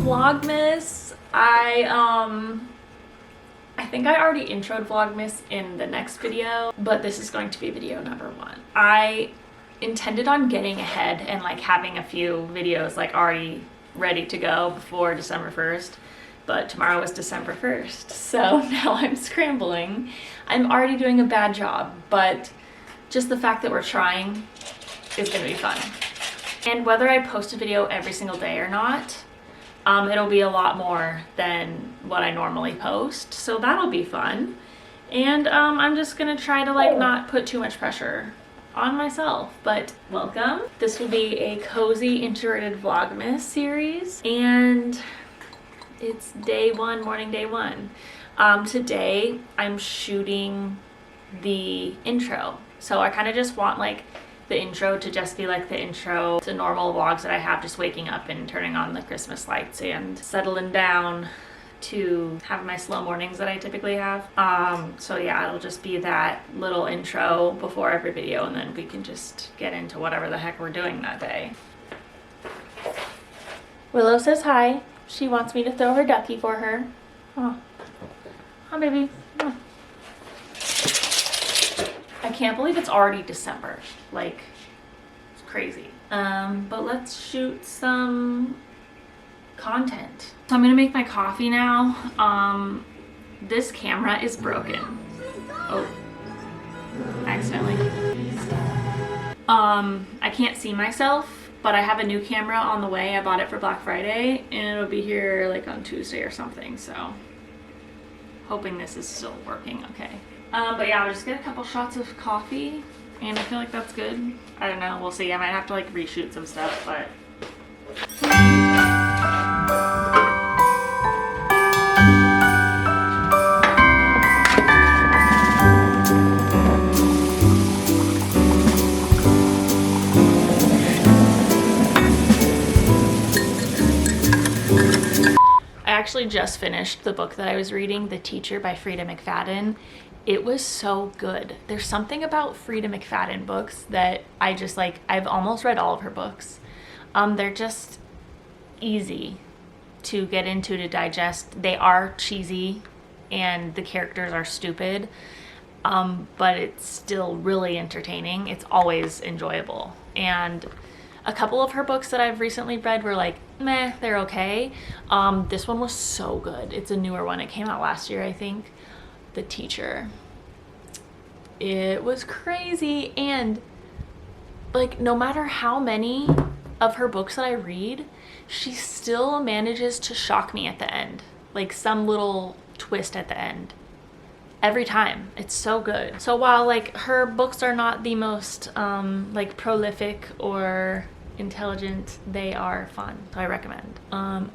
Vlogmas. I think I already introed Vlogmas in the next video, but this is going to be video number 1. I intended on getting ahead and like having a few videos like already ready to go before December 1st, but tomorrow is December 1st, so now I'm scrambling. I'm already doing a bad job, but just the fact that we're trying is gonna be fun. And whether I post a video every single day or not, it'll be a lot more than what I normally post, so that'll be fun. And I'm just gonna try to like not put too much pressure on myself. But welcome. This will be a cozy introverted vlogmas series, and it's day 1, morning day 1. Today I'm shooting the intro, so I kind of just want like the intro to just be like the intro to normal vlogs that I have, just waking up and turning on the Christmas lights and settling down to have my slow mornings that I typically have. So yeah, it'll just be that little intro before every video, and then we can just get into whatever the heck we're doing that day. Willow says hi. She wants me to throw her ducky for her. Oh, hi baby. Oh. I can't believe it's already December. Like, it's crazy. But let's shoot some content. So I'm gonna make my coffee now. This camera is broken. Oh, accidentally. I can't see myself, but I have a new camera on the way. I bought it for Black Friday, and it'll be here like on Tuesday or something, so hoping this is still working okay. But yeah, I'll just get a couple shots of coffee, and I feel like that's good. I don't know, we'll see. I might have to like reshoot some stuff, but I actually just finished the book that I was reading, The Teacher by Frida McFadden. It was so good. There's something about Frida McFadden books that I just like. I've almost read all of her books. They're just easy to get into, to digest. They are cheesy and the characters are stupid, but it's still really entertaining. It's always enjoyable. And a couple of her books that I've recently read were like, meh, they're okay. This one was so good. It's a newer one. It came out last year, I think. The Teacher. It was crazy, and like no matter how many of her books that I read, she still manages to shock me at the end, like some little twist at the end every time. It's so good. So while like her books are not the most like prolific or intelligent, they are fun, so I recommend.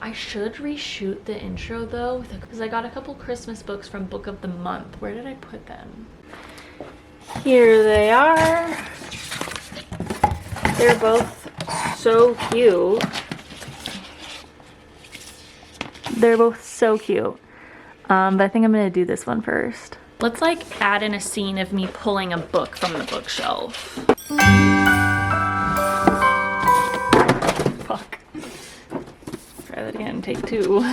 I should reshoot the intro though, because I got a couple Christmas books from Book of the Month. Where did I put them? Here they are. They're both so cute. They're both so cute. But I think I'm gonna do this one first. Let's like add in a scene of me pulling a book from the bookshelf. Fuck. Try that again, take 2.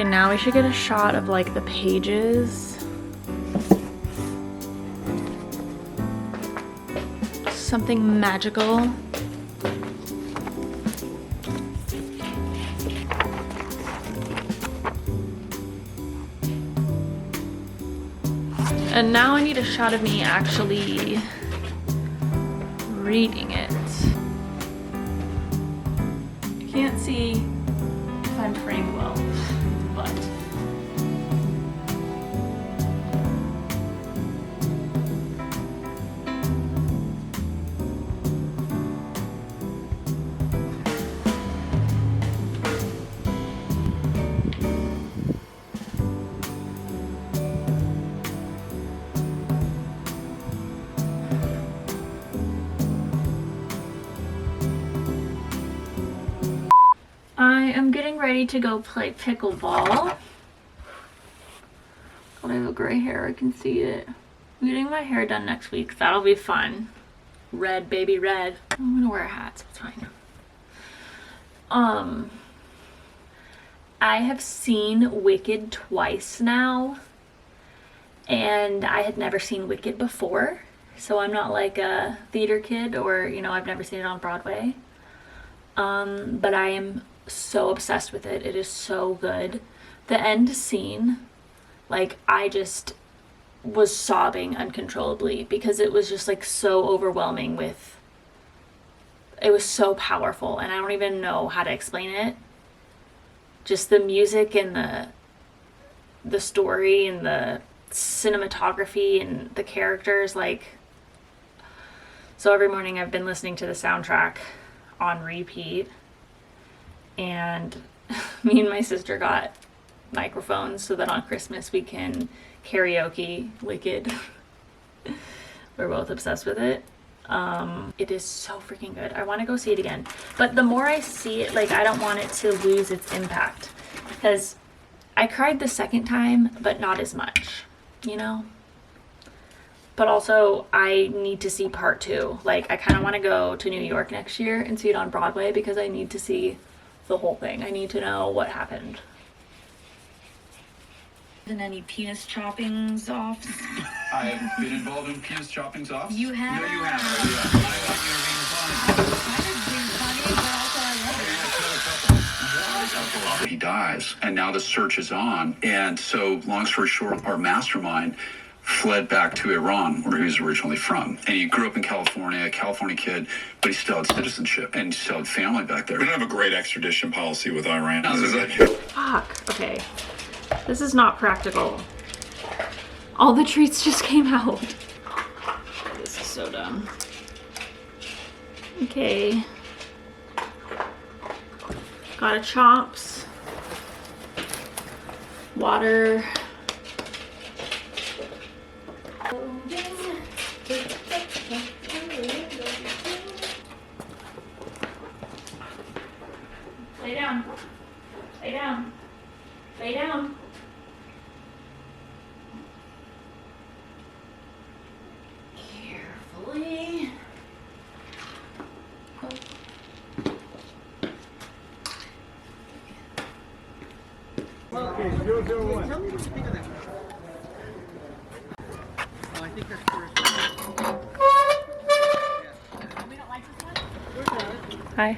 Okay, now we should get a shot of like the pages. Something magical. And now I need a shot of me actually reading it. I can't see if I'm framed well, but I am getting ready to go play pickleball. God, I have a gray hair, I can see it. I'm getting my hair done next week. That'll be fun. Red, baby red. I'm gonna wear a hat, so it's fine. I have seen Wicked twice now, and I had never seen Wicked before, so I'm not like a theater kid, or, you know, I've never seen it on Broadway. But I am so obsessed with it. It is so good. The end scene, like, I just was sobbing uncontrollably because it was just like so overwhelming with, it was so powerful, and I don't even know how to explain it. Just the music and the story and the cinematography and the characters, like, so every morning I've been listening to the soundtrack on repeat, and me and my sister got microphones so that on Christmas we can karaoke Wicked. We're both obsessed with it. It is so freaking good. I want to go see it again, but the more I see it, like, I don't want it to lose its impact, because I cried the second time, but not as much, you know? But also, I need to see part 2. Like, I kind of want to go to New York next year and see it on Broadway, because I need to see the whole thing. I need to know what happened. And any penis choppings offs? I've been involved in penis choppings offs. You have? No, you have. Yeah. I thought you were being funny. He dies, and now the search is on. And so, long story short, our mastermind fled back to Iran, where he was originally from. And he grew up in California, a California kid, but he still had citizenship and he still had family back there. We don't have a great extradition policy with Iran. Fuck. Okay. This is not practical. All the treats just came out. This is so dumb. Okay. Got a chops. Water. Lay down. Lay down. Lay down. Carefully. Oh. Okay, 001. Tell me what you think of that. Oh, I think that's first. We don't like this one? Hi.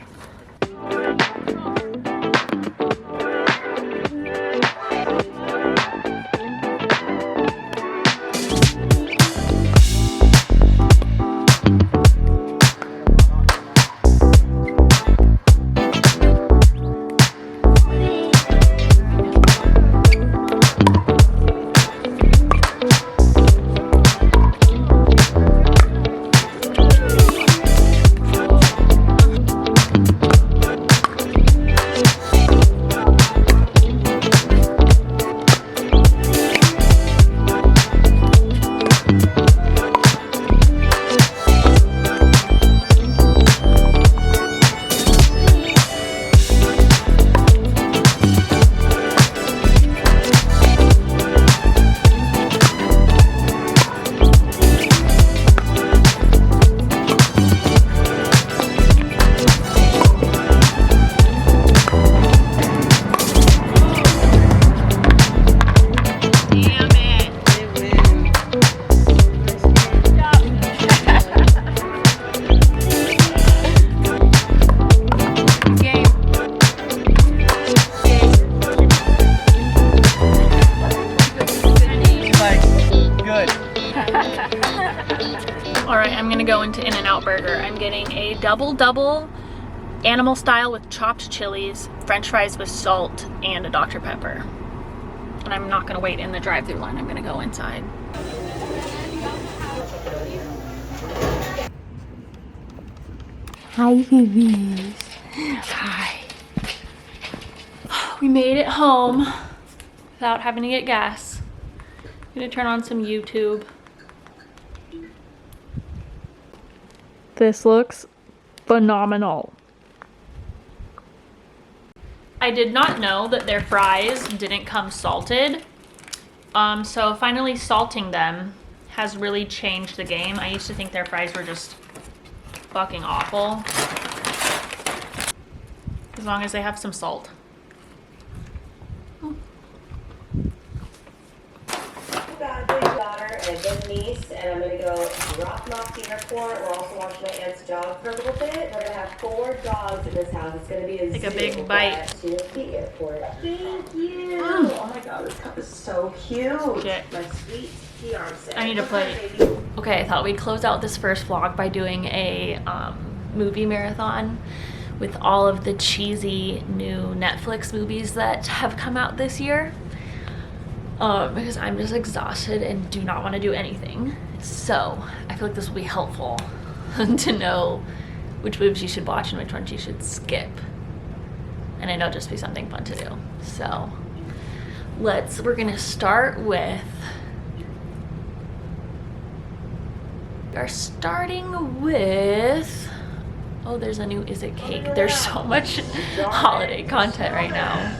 In-N-Out burger. I'm getting a double animal style with chopped chilies, french fries with salt, and a Dr. Pepper. And I'm not gonna wait in the drive-thru line. I'm gonna go inside. Hi, babies. Hi. We made it home without having to get gas. I'm gonna turn on some YouTube. This looks phenomenal. I did not know that their fries didn't come salted. So finally salting them has really changed the game. I used to think their fries were just fucking awful. As long as they have some salt. Got a big daughter and a good niece, and I'm gonna go drop them off to the airport. We're also watching my aunt's dog for a little bit. We're gonna have 4 dogs in this house. It's gonna be a Take a zoo big bite. at the airport. Thank you. Oh my god, this cup is so cute. Shit. My sweet fiance. I need a plate. Okay, I thought we'd close out this first vlog by doing a movie marathon with all of the cheesy new Netflix movies that have come out this year. Because I'm just exhausted and do not want to do anything. So I feel like this will be helpful to know which movies you should watch and which ones you should skip. And I know it'll just be something fun to do. So we're gonna start with, oh, there's a new Is It Cake. There's so much holiday content right now.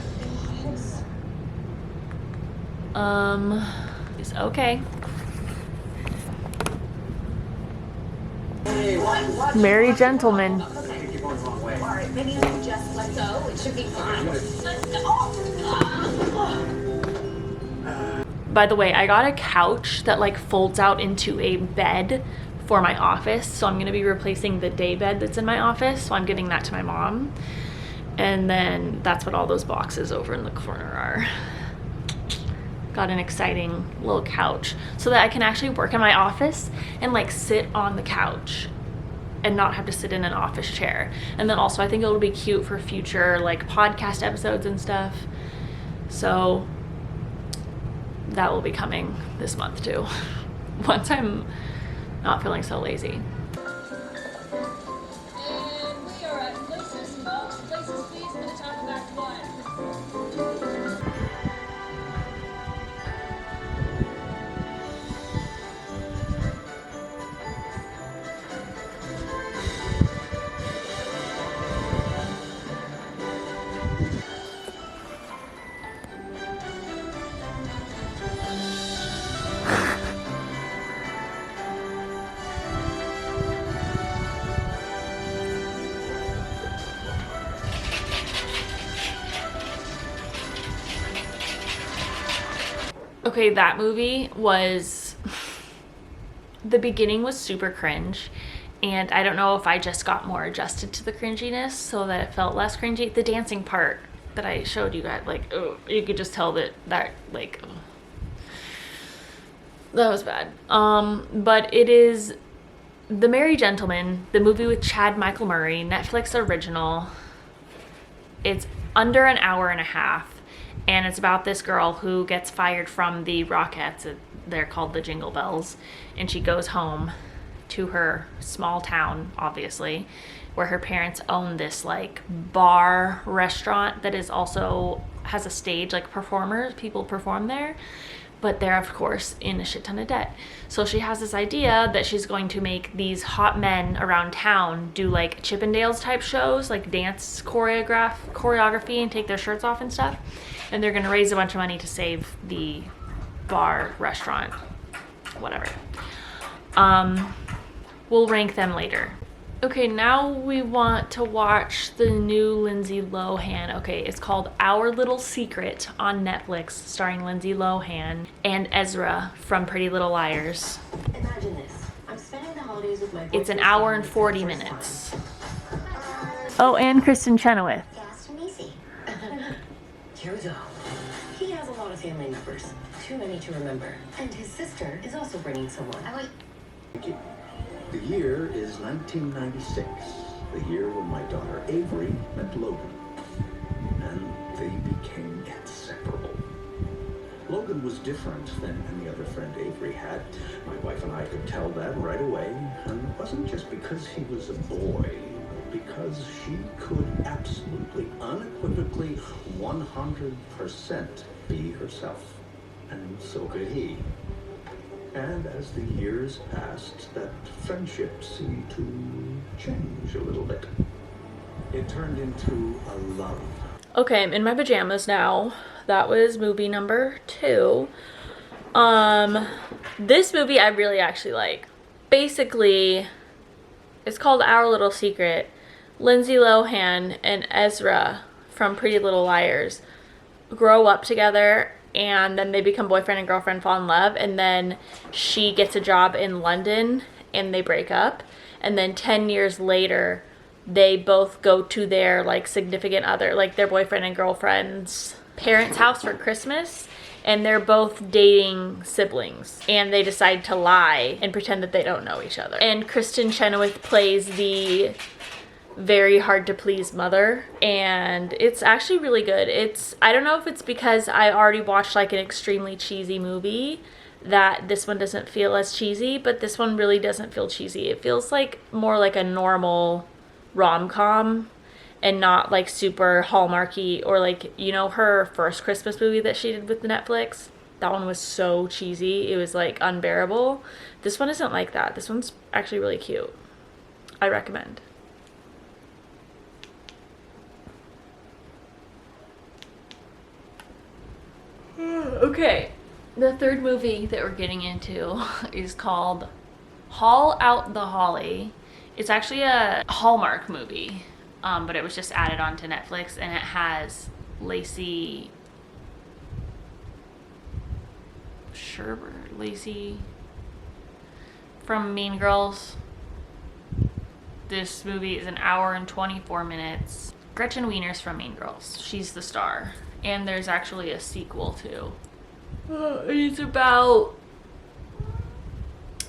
It's okay. Merry Gentlemen. Maybe you can just let go. It should be fine. By the way, I got a couch that like folds out into a bed for my office. So I'm gonna be replacing the day bed that's in my office. So I'm giving that to my mom. And then that's what all those boxes over in the corner are. Got an exciting little couch so that I can actually work in my office and like sit on the couch and not have to sit in an office chair. And then also I think it'll be cute for future like podcast episodes and stuff. So that will be coming this month too, once I'm not feeling so lazy. And we are at places, folks. Places, please, for the time of Act 1. Okay, that movie was, the beginning was super cringe, and I don't know if I just got more adjusted to the cringiness so that it felt less cringy. The dancing part that I showed you guys, like, oh, you could just tell that like, oh, that was bad. But it is The Merry Gentlemen, the movie with Chad Michael Murray, Netflix original. It's under an hour and a half. And it's about this girl who gets fired from the Rockettes. They're called the Jingle Bells. And she goes home to her small town, obviously, where her parents own this like bar restaurant that is also has a stage, like people perform there. But they're of course in a shit ton of debt. So she has this idea that she's going to make these hot men around town do like Chippendales type shows, like dance choreography and take their shirts off and stuff. And they're gonna raise a bunch of money to save the bar, restaurant, whatever. We'll rank them later. Okay, now we want to watch the new Lindsay Lohan. Okay, it's called Our Little Secret on Netflix, starring Lindsay Lohan and Ezra from Pretty Little Liars. Imagine this. I'm spending the holidays with my It's an hour and 40 minutes. Oh, and Kristen Chenoweth. Gas from Easy. Here we go. He has a lot of family members. Too many to remember. And his sister is also bringing someone. Thank you. The year is 1996, the year when my daughter Avery met Logan, and they became inseparable. Logan was different than any other friend Avery had. My wife and I could tell that right away, and it wasn't just because he was a boy, but because she could absolutely, unequivocally, 100% be herself, and so could he. And as the years passed, that friendship seemed to change a little bit. It turned into a love. Okay, I'm in my pajamas now. That was movie number 2. This movie I really actually like. Basically, it's called Our Little Secret. Lindsay Lohan and Ezra from Pretty Little Liars grow up together, and then they become boyfriend and girlfriend, fall in love, and then she gets a job in London and they break up, and then 10 years later they both go to their like significant other, like their boyfriend and girlfriend's parents' house for Christmas, and they're both dating siblings, and they decide to lie and pretend that they don't know each other. And Kristen Chenoweth plays the very hard to please mother, and it's actually really good. I don't know if it's because I already watched like an extremely cheesy movie that this one doesn't feel as cheesy, but this one really doesn't feel cheesy. It feels like more like a normal rom-com and not like super Hallmarky, or like, you know, her first Christmas movie that she did with Netflix. That one was so cheesy. It was like unbearable. This one isn't like that. This one's actually really cute. I recommend. Okay, the third movie that we're getting into is called Haul Out the Holly. It's actually a Hallmark movie, but it was just added onto Netflix, and it has Lacey from Mean Girls. This movie is an hour and 24 minutes. Gretchen Wiener's from Mean Girls. She's the star. And there's actually a sequel too. It's about,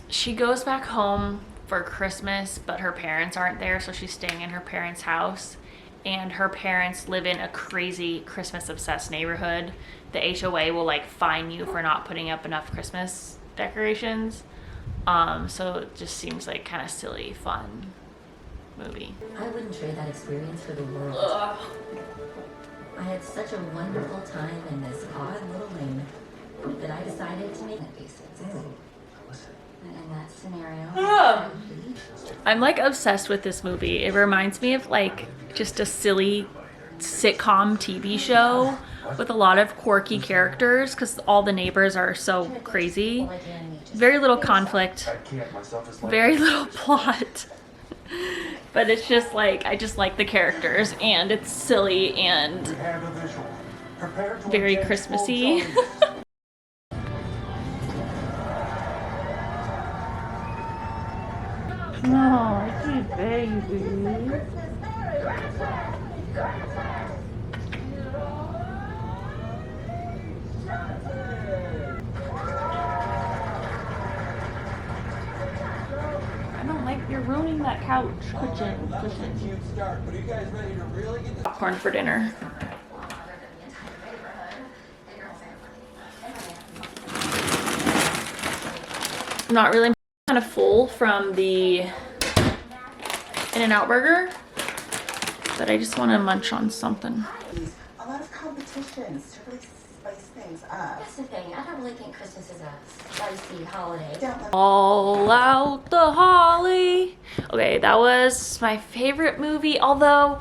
she goes back home for Christmas, but her parents aren't there, so she's staying in her parents' house. And her parents live in a crazy Christmas obsessed neighborhood. The HOA will like fine you for not putting up enough Christmas decorations. So it just seems like kind of silly, fun movie. I wouldn't trade that experience for the world. Ugh. I had such a wonderful time in this odd little lane that I decided to make it pieces. And in that scenario, I'm like obsessed with this movie. It reminds me of like just a silly sitcom TV show with a lot of quirky characters because all the neighbors are so crazy. Very little conflict, very little plot. But it's just like, I just like the characters, and it's silly and very Christmassy. Oh, sweet baby. I don't like, you're ruining that couch cushion. Popcorn for dinner. I'm not really, kind of full from the In-N-Out burger, but I just want to munch on something. A lot of competitions to really spice things up. that's the thing. I don't really think Christmas is a spicy holiday. All Out the Holly. Okay, that was my favorite movie, although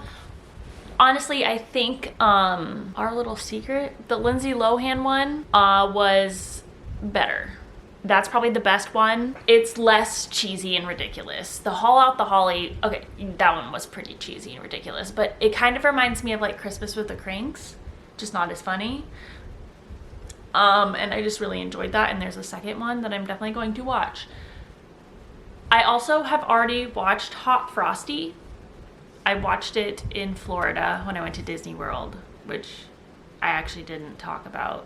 honestly I think Our Little Secret, the Lindsay Lohan one, was better. That's probably the best one. It's less cheesy and ridiculous. The Haul Out the Holly, okay, that one was pretty cheesy and ridiculous, but it kind of reminds me of like Christmas with the Cranks, just not as funny. And I just really enjoyed that, and there's a second one that I'm definitely going to watch. I also have already watched Hot Frosty. I watched it in Florida when I went to Disney World, which I actually didn't talk about,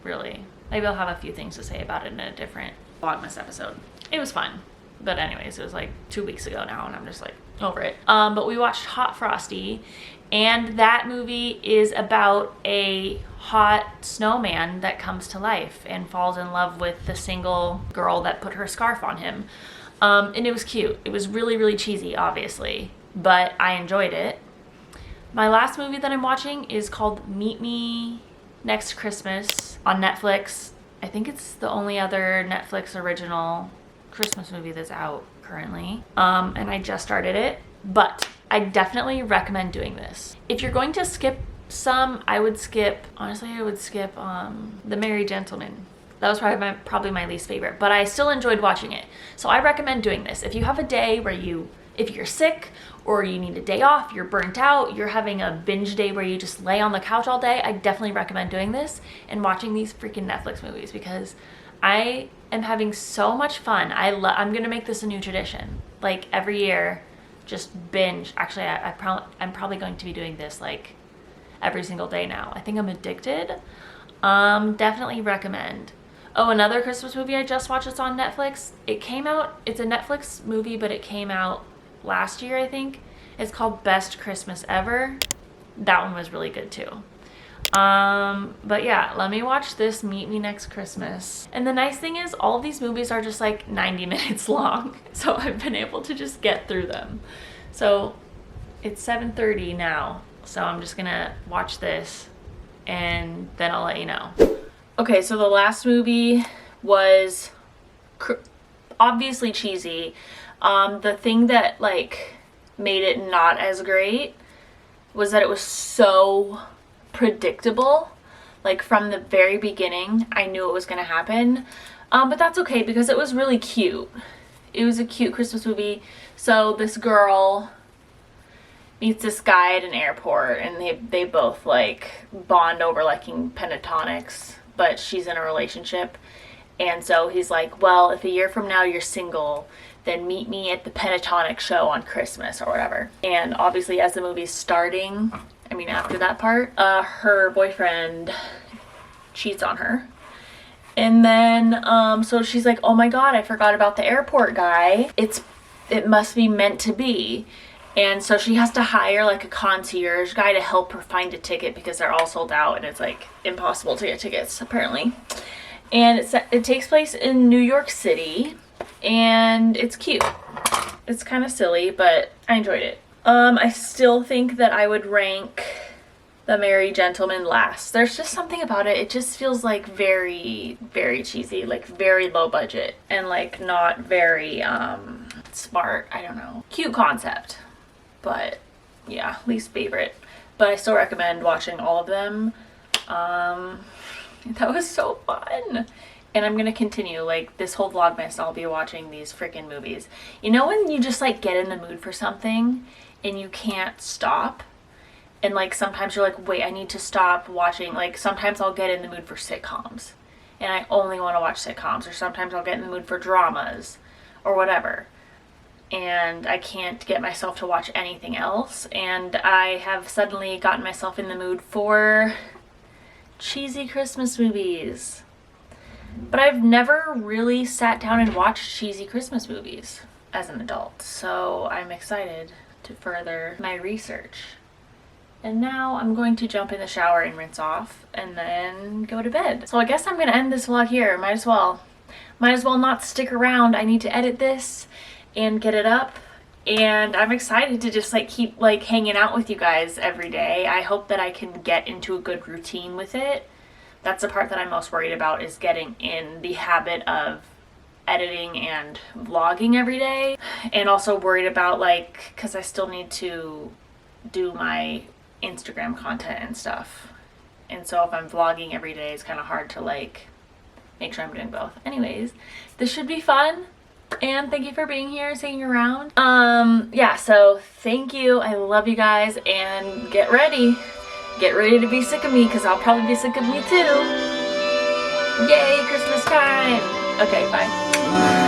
really. Maybe I'll have a few things to say about it in a different Vlogmas episode. It was fun. But anyways, it was like 2 weeks ago now, and I'm just like over it. But we watched Hot Frosty, and that movie is about a hot snowman that comes to life and falls in love with the single girl that put her scarf on him. And it was cute. It was really, really cheesy, obviously, but I enjoyed it. My last movie that I'm watching is called Meet Me Next Christmas on Netflix. I think it's the only other Netflix original Christmas movie that's out currently. And I just started it, but I definitely recommend doing this. If you're going to skip some, I would skip, honestly, I would skip The Merry Gentleman. That was probably my least favorite, but I still enjoyed watching it. So I recommend doing this. If you have a day where if you're sick or you need a day off, you're burnt out, you're having a binge day where you just lay on the couch all day, I definitely recommend doing this and watching these freaking Netflix movies because I am having so much fun. I'm gonna make this a new tradition. Like every year, just binge. Actually, I'm probably going to be doing this like every single day now. I think I'm addicted. Definitely recommend. Oh, another Christmas movie I just watched, it's on Netflix. It came out, it's a Netflix movie, but it came out last year, I think. It's called Best Christmas Ever. That one was really good too. But yeah, let me watch this Meet Me Next Christmas. And the nice thing is all of these movies are just like 90 minutes long. So I've been able to just get through them. So it's 7:30 now. So I'm just gonna watch this and then I'll let you know. Okay, so the last movie was obviously cheesy. The thing that like made it not as great was that it was so predictable. Like from the very beginning, I knew it was gonna happen. But that's okay because it was really cute. It was a cute Christmas movie. So this girl meets this guy at an airport and they both like bond over liking pentatonics, but she's in a relationship. And so he's like, well, if a year from now you're single, then meet me at the pentatonic show on Christmas or whatever. And obviously as the movie's starting, I mean after that part, her boyfriend cheats on her. And then so she's like, oh my god, I forgot about the airport guy. It must be meant to be. And so she has to hire like a concierge guy to help her find a ticket because they're all sold out and it's like impossible to get tickets apparently. And it takes place in New York City and it's cute. It's kind of silly, but I enjoyed it. I still think that I would rank The Merry Gentleman last. There's just something about it. It just feels like very, very cheesy, like very low budget and like not very smart. I don't know. Cute concept. But yeah, least favorite. But I still recommend watching all of them. That was so fun. And I'm gonna continue, like this whole Vlogmas, I'll be watching these freaking movies. You know when you just like get in the mood for something and you can't stop? And like sometimes you're like, wait, I need to stop watching. Like sometimes I'll get in the mood for sitcoms and I only want to watch sitcoms. Or sometimes I'll get in the mood for dramas or whatever. And I can't get myself to watch anything else. And I have suddenly gotten myself in the mood for cheesy Christmas movies. But I've never really sat down and watched cheesy Christmas movies as an adult. So I'm excited to further my research. And now I'm going to jump in the shower and rinse off and then go to bed. So I guess I'm going to end this vlog here. Might as well not stick around. I need to edit this and get it up, and I'm excited to just like keep like hanging out with you guys every day. I hope that I can get into a good routine with it. That's the part that I'm most worried about, is getting in the habit of editing and vlogging every day, and also worried about like, because I still need to do my Instagram content and stuff, and so if I'm vlogging every day it's kind of hard to like make sure I'm doing both. Anyways, this should be fun. And thank you for being here, sticking around. Yeah, so thank you. I love you guys, and get ready. Get ready to be sick of me, because I'll probably be sick of me too. Yay, Christmas time. Okay, bye.